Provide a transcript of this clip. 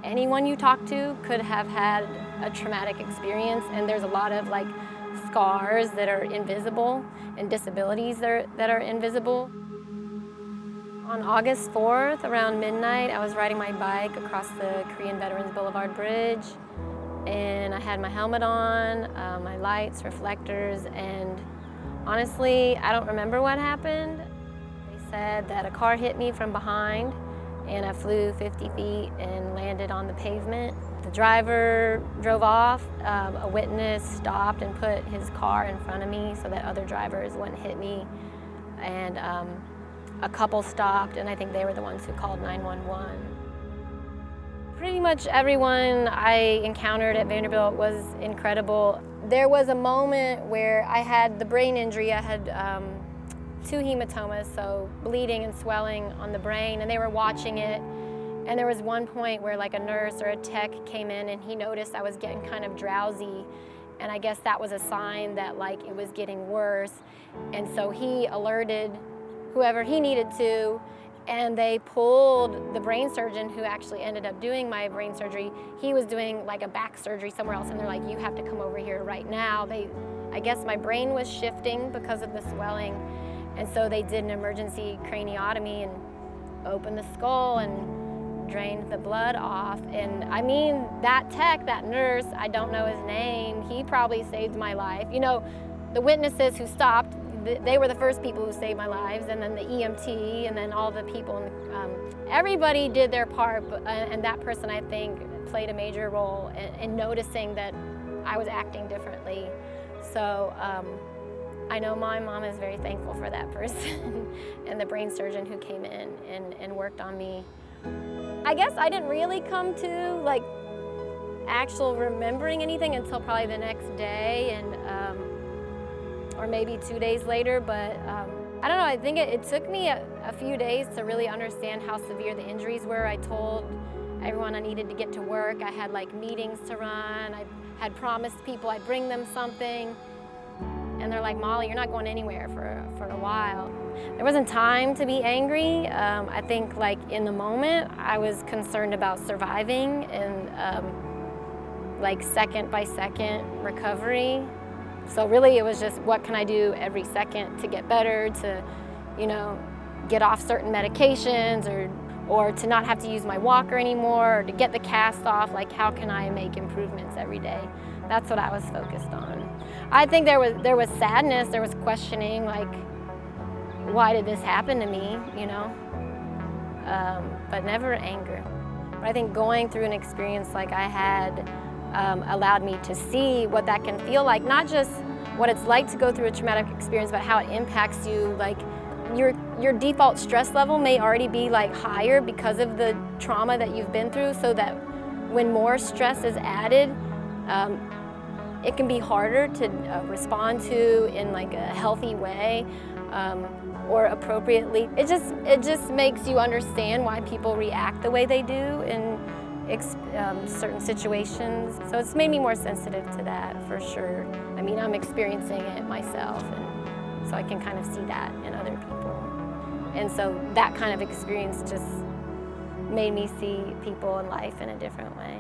anyone you talk to could have had a traumatic experience, and there's a lot of like scars that are invisible and disabilities that are invisible. On August 4th, around midnight, I was riding my bike across the Korean Veterans Boulevard Bridge, and I had my helmet on, my lights, reflectors, and honestly, I don't remember what happened. They said that a car hit me from behind, and I flew 50 feet and landed on the pavement. The driver drove off. A witness stopped and put his car in front of me so that other drivers wouldn't hit me. And a couple stopped, and I think they were the ones who called 911. Pretty much everyone I encountered at Vanderbilt was incredible. There was a moment where I had the brain injury. I had 2 hematomas, so bleeding and swelling on the brain, and they were watching it. And there was one point where like a nurse or a tech came in, and he noticed I was getting kind of drowsy, and I guess that was a sign that like it was getting worse. And so he alerted whoever he needed to, and they pulled the brain surgeon who actually ended up doing my brain surgery. He was doing like a back surgery somewhere else, and they're like, you have to come over here right now. I guess my brain was shifting because of the swelling, and so they did an emergency craniotomy and opened the skull and drained the blood off. And I mean, that tech, that nurse, I don't know his name, he probably saved my life. You know, the witnesses who stopped, they were the first people who saved my lives, and then the EMT, and then all the people. Everybody did their part, and that person, I think, played a major role in noticing that I was acting differently. So I know my mom is very thankful for that person and the brain surgeon who came in and worked on me. I guess I didn't really come to like actual remembering anything until probably the next day, and or maybe 2 days later, but I don't know, I think it took me a few days to really understand how severe the injuries were. I told everyone I needed to get to work. I had like meetings to run. I had promised people I'd bring them something, and they're like, Molly, you're not going anywhere for a while. There wasn't time to be angry. I think like in the moment, I was concerned about surviving and like second by second recovery. So really it was just, what can I do every second to get better, to, you know, get off certain medications, or to not have to use my walker anymore, or to get the cast off. Like, how can I make improvements every day? That's what I was focused on. I think there was sadness, there was questioning, like, why did this happen to me, you know? But never anger. But I think going through an experience like I had allowed me to see what that can feel like, not just what it's like to go through a traumatic experience, but how it impacts you. Like, your default stress level may already be like higher because of the trauma that you've been through, so that when more stress is added, it can be harder to respond to in like a healthy way or appropriately. It just makes you understand why people react the way they do in certain situations. So it's made me more sensitive to that, for sure. I mean, I'm experiencing it myself, and so I can kind of see that in other people. And so that kind of experience just made me see people and life in a different way.